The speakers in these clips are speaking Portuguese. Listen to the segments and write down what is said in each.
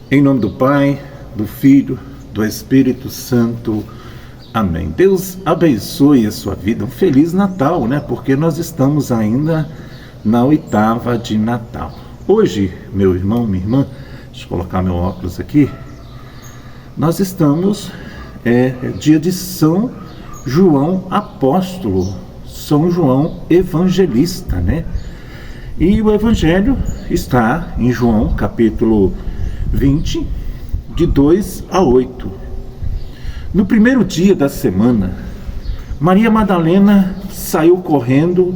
Em nome do Pai, do Filho, do Espírito Santo. Amém. Deus abençoe a sua vida. Um Feliz Natal, né? Porque nós estamos ainda na oitava de Natal. Hoje, meu irmão, minha irmã, deixa eu colocar meu óculos aqui. Nós estamos, dia de São João Apóstolo, São João Evangelista, né? E o Evangelho está em João, capítulo 20, de 2 a 8. No primeiro dia da semana, Maria Madalena saiu correndo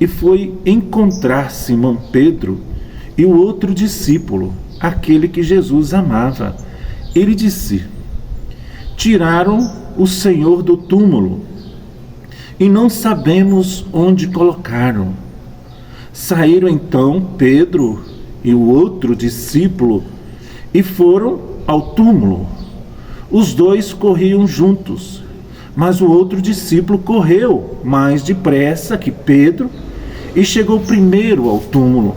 e foi encontrar Simão Pedro e o outro discípulo, aquele que Jesus amava. Ele disse: tiraram o Senhor do túmulo e não sabemos onde colocaram. Saíram então Pedro e o outro discípulo e foram ao túmulo. Os dois corriam juntos, mas o outro discípulo correu mais depressa que Pedro e chegou primeiro ao túmulo.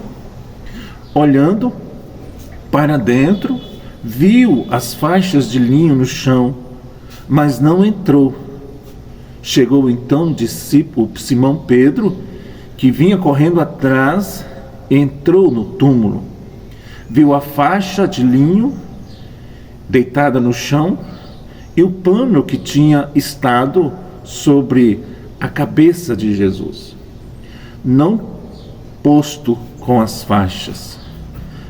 Olhando para dentro, viu as faixas de linho no chão, mas não entrou. Chegou então o discípulo Simão Pedro, que vinha correndo atrás, entrou no túmulo. Viu a faixa de linho deitada no chão e o pano que tinha estado sobre a cabeça de Jesus, não posto com as faixas,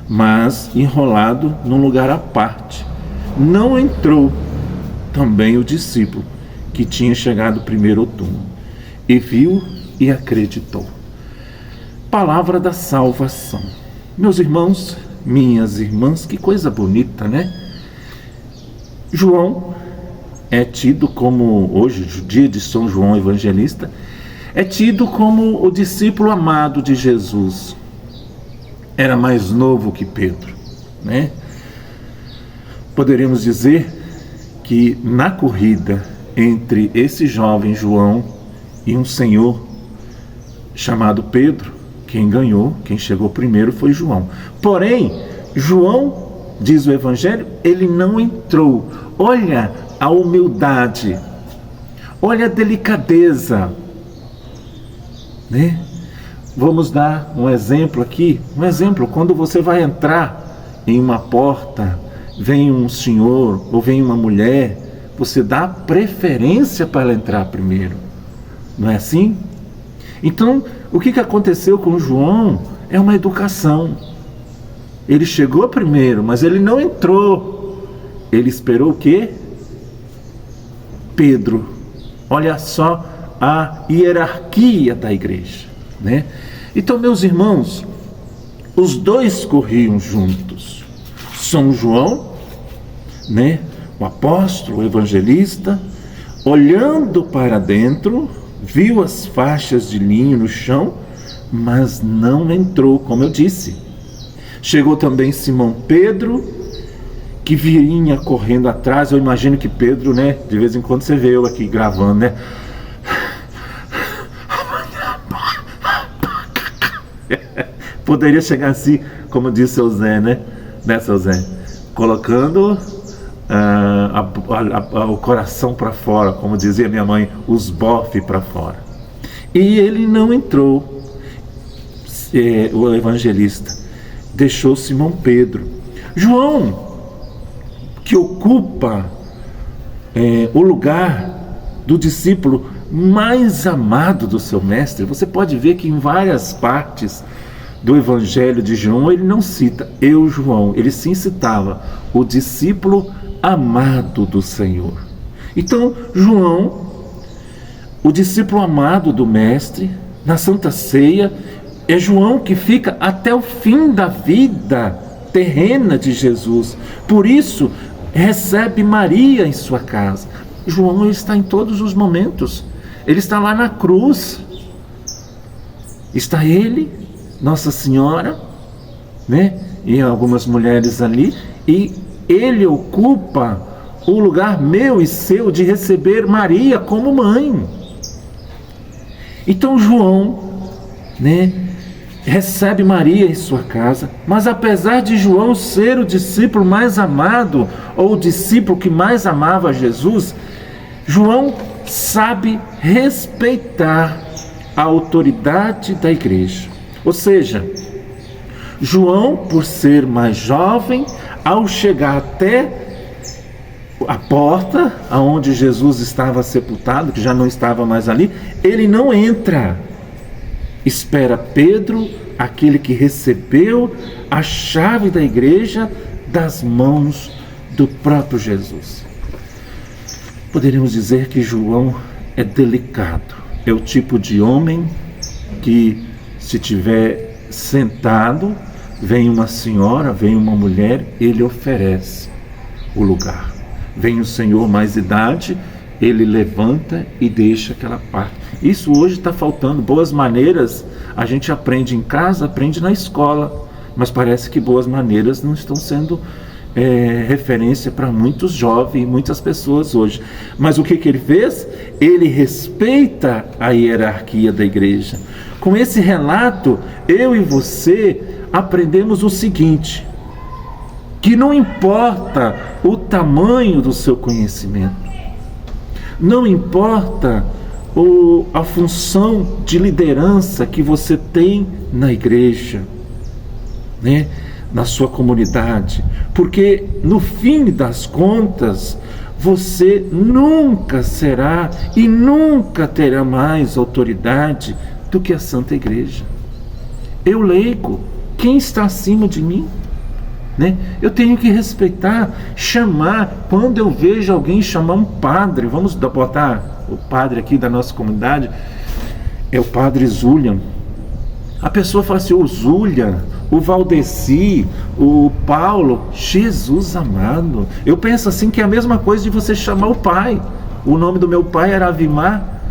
mas enrolado num lugar à parte. Não entrou também o discípulo que tinha chegado primeiro ao túmulo, e viu e acreditou. Palavra da salvação. Meus irmãos, minhas irmãs, que coisa bonita, né? João é tido como, hoje, dia de São João Evangelista, é tido como o discípulo amado de Jesus. Era mais novo que Pedro, né? Poderíamos dizer que na corrida entre esse jovem João e um senhor chamado Pedro, quem ganhou, quem chegou primeiro foi João. Porém, João, diz o Evangelho, ele não entrou. Olha a humildade, olha a delicadeza, né? Vamos dar um exemplo aqui. Um exemplo, quando você vai entrar em uma porta, vem um senhor ou vem uma mulher, você dá preferência para ela entrar primeiro. Não é assim? Então, o que aconteceu com João é uma educação. Ele chegou primeiro, mas ele não entrou. Ele esperou o quê? Pedro. Olha só a hierarquia da igreja, né? Então, meus irmãos, os dois corriam juntos. São João, né? O apóstolo, o evangelista, olhando para dentro, viu as faixas de linho no chão, mas não entrou, como eu disse. Chegou também Simão Pedro, que vinha correndo atrás. Eu imagino que Pedro, né, de vez em quando você vê eu aqui gravando, né? Poderia chegar assim, como disse seu Zé, né? Seu Zé? Colocando o coração para fora, como dizia minha mãe, os bofes para fora. E ele não entrou, o evangelista deixou Simão Pedro. João, que ocupa o lugar do discípulo mais amado do seu mestre. Você pode ver que em várias partes do Evangelho de João ele não cita eu, João, ele sim citava o discípulo amado do Senhor. Então, João, o discípulo amado do mestre, na Santa Ceia, é João que fica até o fim da vida terrena de Jesus. Por isso, recebe Maria em sua casa. João está em todos os momentos. Ele está lá na cruz. Está ele, Nossa Senhora, né? E algumas mulheres ali. E ele ocupa o lugar meu e seu de receber Maria como mãe. Então João, né, recebe Maria em sua casa, mas apesar de João ser o discípulo mais amado, ou o discípulo que mais amava Jesus, João sabe respeitar a autoridade da igreja. Ou seja, João, por ser mais jovem, ao chegar até a porta aonde Jesus estava sepultado, que já não estava mais ali, ele não entra. Espera Pedro, aquele que recebeu a chave da igreja das mãos do próprio Jesus. Poderíamos dizer que João é delicado. É o tipo de homem que, se tiver sentado, vem uma senhora, vem uma mulher, ele oferece o lugar. Vem o senhor mais idade, ele levanta e deixa aquela parte. Isso hoje está faltando. Boas maneiras a gente aprende em casa, aprende na escola, mas parece que boas maneiras não estão sendo referência para muitos jovens, muitas pessoas hoje. Mas o que ele fez? Ele respeita a hierarquia da igreja. Com esse relato, eu e você aprendemos o seguinte: que não importa o tamanho do seu conhecimento, não importa a função de liderança que você tem na igreja, né? Na sua comunidade, porque no fim das contas, você nunca será e nunca terá mais autoridade do que a Santa Igreja. Eu, leigo, quem está acima de mim? Né? Eu tenho que respeitar, chamar. Quando eu vejo alguém chamar um padre, vamos botar o padre aqui da nossa comunidade, é o padre Zulian. A pessoa fala assim: o Zulian, o Valdeci, o Paulo. Jesus amado, eu penso assim que é a mesma coisa de você chamar o pai. O nome do meu pai era Avimar,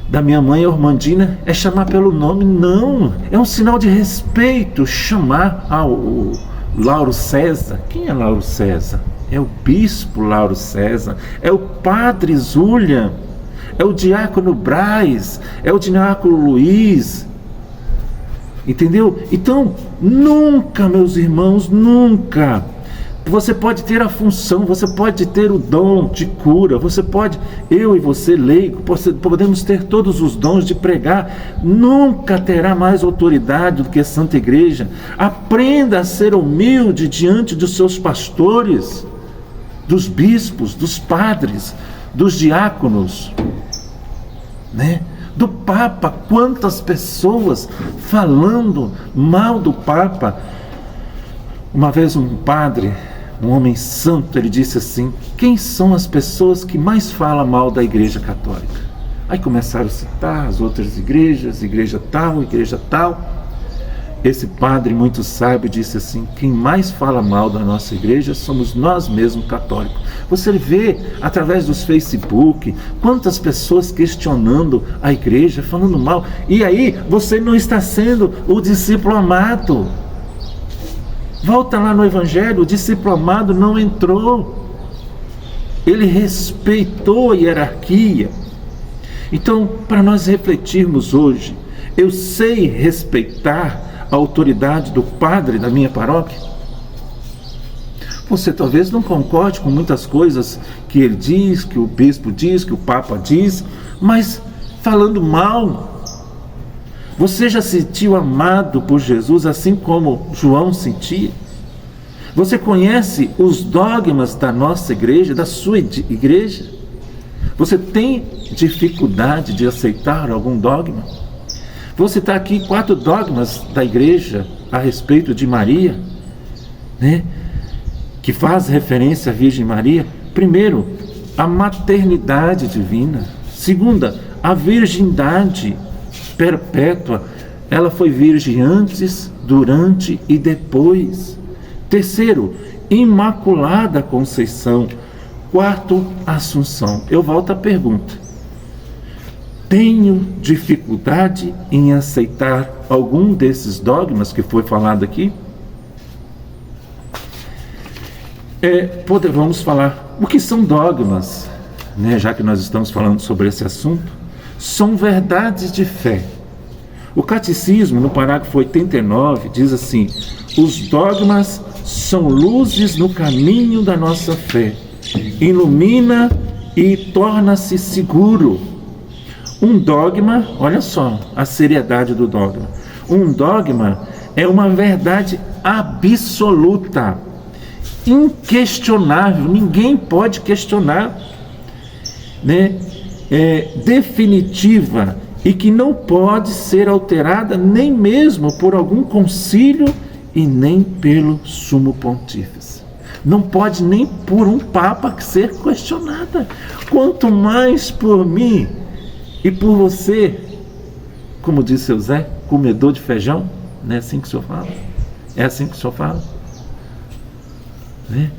da minha mãe Ormandina, é chamar pelo nome. Não, é um sinal de respeito chamar o Lauro César. Quem é Lauro César? É o bispo Lauro César, é o padre Zulian, é o diácono Braz, é o diácono Luiz. Entendeu? Então, nunca, meus irmãos, nunca. Você pode ter a função, você pode ter o dom de cura, você pode, eu e você, leigo, podemos ter todos os dons de pregar, nunca terá mais autoridade do que a Santa Igreja. Aprenda a ser humilde diante dos seus pastores, dos bispos, dos padres, dos diáconos, né? Do Papa. Quantas pessoas falando mal do Papa. Uma vez um padre, um homem santo, ele disse assim: quem são as pessoas que mais falam mal da Igreja Católica? Aí começaram a citar as outras igrejas, igreja tal. Esse padre muito sábio disse assim: quem mais fala mal da nossa igreja somos nós mesmos católicos. Você vê através dos Facebook quantas pessoas questionando a igreja, falando mal, e aí você não está sendo o discípulo amado. Volta lá no Evangelho, o discípulo amado não entrou, ele respeitou a hierarquia. Então, para nós refletirmos hoje, eu sei respeitar a autoridade do padre da minha paróquia? Você talvez não concorde com muitas coisas que ele diz, que o bispo diz, que o papa diz, mas falando mal, você já se sentiu amado por Jesus assim como João sentia? Você conhece os dogmas da nossa igreja, da sua igreja? Você tem dificuldade de aceitar algum dogma? Vou citar aqui 4 dogmas da igreja a respeito de Maria, né? Que faz referência à Virgem Maria. Primeiro, a maternidade divina. Segunda, a virgindade perpétua. Ela foi virgem antes, durante e depois. Terceiro, Imaculada Conceição. Quarto, Assunção. Eu volto à pergunta: tenho dificuldade em aceitar algum desses dogmas que foi falado aqui? Vamos falar o que são dogmas, né? Já que nós estamos falando sobre esse assunto. São verdades de fé, O Catecismo, no parágrafo 89, diz assim: os dogmas são luzes no caminho da nossa fé, ilumina e torna-se seguro. Um dogma, olha só a seriedade do dogma. Um dogma é uma verdade absoluta, inquestionável, ninguém pode questionar, né? Definitiva e que não pode ser alterada nem mesmo por algum concílio e nem pelo sumo pontífice. Não pode nem por um papa ser questionada, quanto mais por mim e por você, como disse seu Zé, comedor de feijão. Não é assim que o senhor fala? É assim que o senhor fala? Né?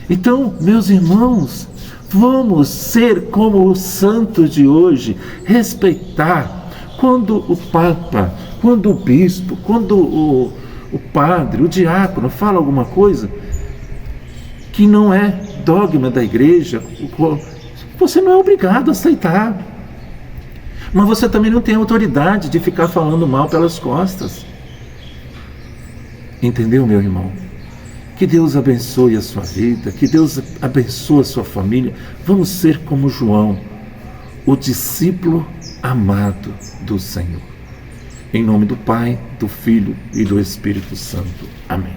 Então, meus irmãos, vamos ser como o santo de hoje, respeitar quando o Papa, quando o bispo, quando o padre, o diácono fala alguma coisa que não é dogma da igreja, você não é obrigado a aceitar. Mas você também não tem autoridade de ficar falando mal pelas costas. Entendeu, meu irmão? Que Deus abençoe a sua vida, que Deus abençoe a sua família. Vamos ser como João, o discípulo amado do Senhor. Em nome do Pai, do Filho e do Espírito Santo. Amém.